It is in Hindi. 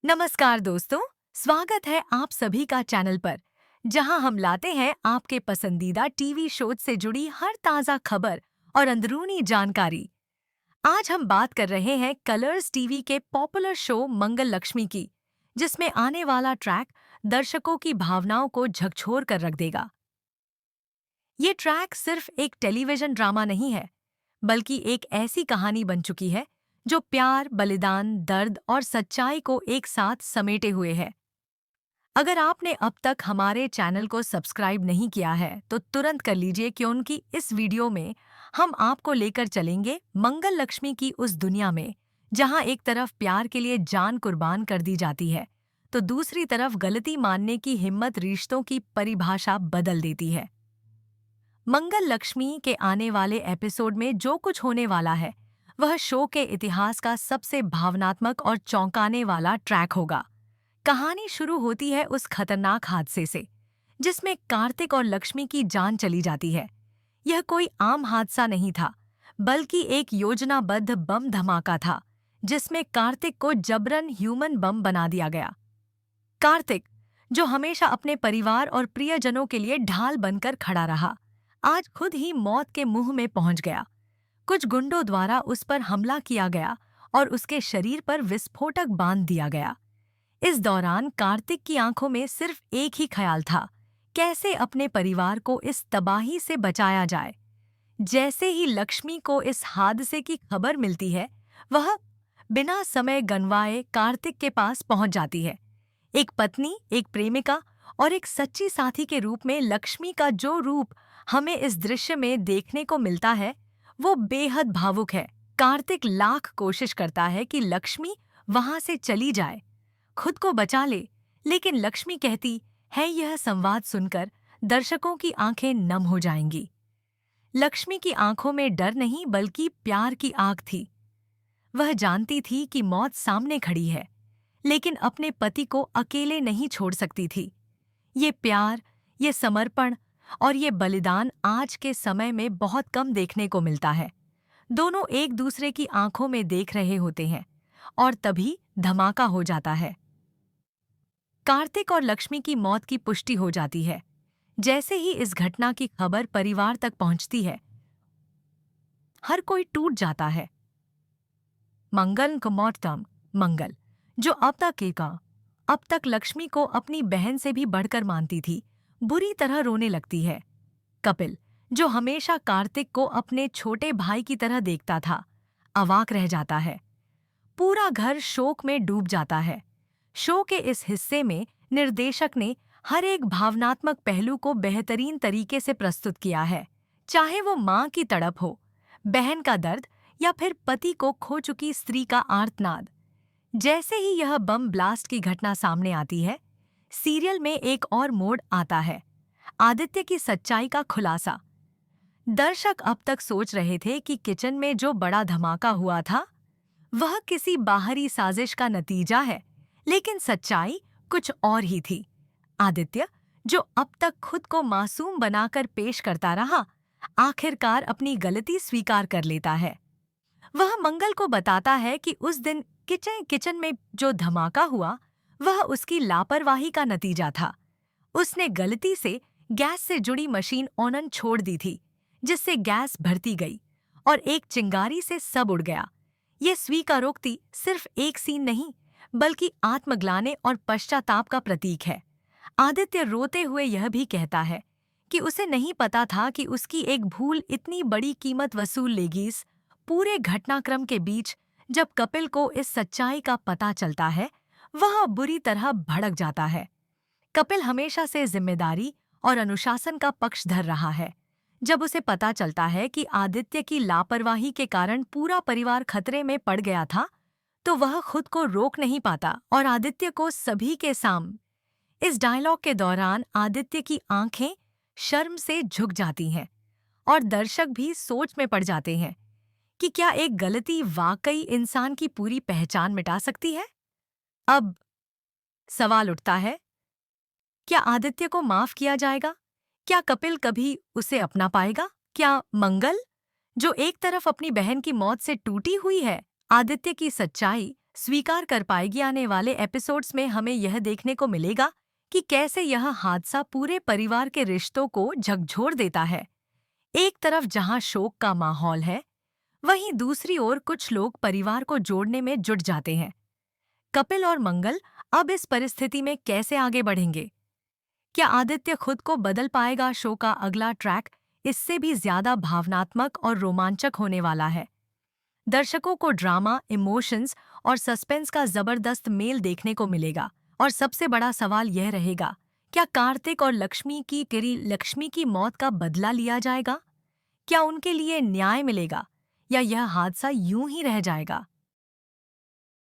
नमस्कार दोस्तों, स्वागत है आप सभी का चैनल पर, जहां हम लाते हैं आपके पसंदीदा टीवी शो से जुड़ी हर ताज़ा खबर और अंदरूनी जानकारी। आज हम बात कर रहे हैं कलर्स टीवी के पॉपुलर शो मंगल लक्ष्मी की, जिसमें आने वाला ट्रैक दर्शकों की भावनाओं को झकझोर कर रख देगा। ये ट्रैक सिर्फ एक टेलीविजन ड्रामा नहीं है, बल्कि एक ऐसी कहानी बन चुकी है जो प्यार, बलिदान, दर्द और सच्चाई को एक साथ समेटे हुए है। अगर आपने अब तक हमारे चैनल को सब्सक्राइब नहीं किया है, तो तुरंत कर लीजिए, क्योंकि इस वीडियो में हम आपको लेकर चलेंगे मंगल लक्ष्मी की उस दुनिया में जहां एक तरफ प्यार के लिए जान कुर्बान कर दी जाती है, तो दूसरी तरफ गलती मानने की हिम्मत रिश्तों की परिभाषा बदल देती है। मंगल लक्ष्मी के आने वाले एपिसोड में जो कुछ होने वाला है, वह शो के इतिहास का सबसे भावनात्मक और चौंकाने वाला ट्रैक होगा। कहानी शुरू होती है उस खतरनाक हादसे से, जिसमें कार्तिक और लक्ष्मी की जान चली जाती है। यह कोई आम हादसा नहीं था, बल्कि एक योजनाबद्ध बम धमाका था, जिसमें कार्तिक को जबरन ह्यूमन बम बना दिया गया। कार्तिक, जो हमेशा अपने परिवार और प्रियजनों के लिए ढाल बनकर खड़ा रहा, आज खुद ही मौत के मुंह में पहुंच गया। कुछ गुंडों द्वारा उस पर हमला किया गया और उसके शरीर पर विस्फोटक बांध दिया गया। इस दौरान कार्तिक की आंखों में सिर्फ एक ही ख्याल था, कैसे अपने परिवार को इस तबाही से बचाया जाए। जैसे ही लक्ष्मी को इस हादसे की खबर मिलती है, वह बिना समय गंवाए कार्तिक के पास पहुंच जाती है। एक पत्नी, एक प्रेमिका और एक सच्ची साथी के रूप में लक्ष्मी का जो रूप हमें इस दृश्य में देखने को मिलता है, वो बेहद भावुक है। कार्तिक लाख कोशिश करता है कि लक्ष्मी वहां से चली जाए, खुद को बचा ले, लेकिन लक्ष्मी कहती है, यह संवाद सुनकर दर्शकों की आंखें नम हो जाएंगी। लक्ष्मी की आंखों में डर नहीं, बल्कि प्यार की आग थी। वह जानती थी कि मौत सामने खड़ी है, लेकिन अपने पति को अकेले नहीं छोड़ सकती थी। ये प्यार, ये समर्पण और ये बलिदान आज के समय में बहुत कम देखने को मिलता है। दोनों एक दूसरे की आंखों में देख रहे होते हैं और तभी धमाका हो जाता है। कार्तिक और लक्ष्मी की मौत की पुष्टि हो जाती है। जैसे ही इस घटना की खबर परिवार तक पहुंचती है, हर कोई टूट जाता है। मंगल को मौतम मंगल, जो अब तक लक्ष्मी को अपनी बहन से भी बढ़कर मानती थी, बुरी तरह रोने लगती है। कपिल, जो हमेशा कार्तिक को अपने छोटे भाई की तरह देखता था, अवाक रह जाता है। पूरा घर शोक में डूब जाता है। शो के इस हिस्से में निर्देशक ने हर एक भावनात्मक पहलू को बेहतरीन तरीके से प्रस्तुत किया है, चाहे वो माँ की तड़प हो, बहन का दर्द या फिर पति को खो चुकी स्त्री का आर्तनाद। जैसे ही यह बम ब्लास्ट की घटना सामने आती है, सीरियल में एक और मोड़ आता है, आदित्य की सच्चाई का खुलासा। दर्शक अब तक सोच रहे थे कि किचन में जो बड़ा धमाका हुआ था, वह किसी बाहरी साजिश का नतीजा है, लेकिन सच्चाई कुछ और ही थी। आदित्य, जो अब तक खुद को मासूम बनाकर पेश करता रहा, आखिरकार अपनी गलती स्वीकार कर लेता है। वह मंगल को बताता है कि उस दिन किचन में जो धमाका हुआ, वह उसकी लापरवाही का नतीजा था। उसने गलती से गैस से जुड़ी मशीन ऑन छोड़ दी थी, जिससे गैस भरती गई और एक चिंगारी से सब उड़ गया। ये स्वीकारोक्ति सिर्फ एक सीन नहीं, बल्कि आत्मग्लानि और पश्चाताप का प्रतीक है। आदित्य रोते हुए यह भी कहता है कि उसे नहीं पता था कि उसकी एक भूल इतनी बड़ी कीमत वसूल लेगी। इस पूरे घटनाक्रम के बीच जब कपिल को इस सच्चाई का पता चलता है, वह बुरी तरह भड़क जाता है। कपिल हमेशा से जिम्मेदारी और अनुशासन का पक्ष धर रहा है। जब उसे पता चलता है कि आदित्य की लापरवाही के कारण पूरा परिवार खतरे में पड़ गया था, तो वह खुद को रोक नहीं पाता और आदित्य को सभी के सामने। इस डायलॉग के दौरान आदित्य की आंखें शर्म से झुक जाती हैं और दर्शक भी सोच में पड़ जाते हैं कि क्या एक गलती वाकई इंसान की पूरी पहचान मिटा सकती है। अब सवाल उठता है, क्या आदित्य को माफ किया जाएगा? क्या कपिल कभी उसे अपना पाएगा? क्या मंगल, जो एक तरफ अपनी बहन की मौत से टूटी हुई है, आदित्य की सच्चाई, स्वीकार कर पाएगी। आने वाले एपिसोड्स में हमें यह देखने को मिलेगा कि कैसे यह हादसा पूरे परिवार के रिश्तों को झकझोर देता है। एक तरफ जहां शोक का माहौल है, वहीं दूसरी ओर कुछ लोग परिवार को जोड़ने में जुट जाते हैं। कपिल और मंगल अब इस परिस्थिति में कैसे आगे बढ़ेंगे? क्या आदित्य खुद को बदल पाएगा? शो का अगला ट्रैक इससे भी ज्यादा भावनात्मक और रोमांचक होने वाला है। दर्शकों को ड्रामा, इमोशंस और सस्पेंस का जबरदस्त मेल देखने को मिलेगा। और सबसे बड़ा सवाल यह रहेगा, क्या कार्तिक और लक्ष्मी की मौत का बदला लिया जाएगा? क्या उनके लिए न्याय मिलेगा या यह हादसा यूं ही रह जाएगा?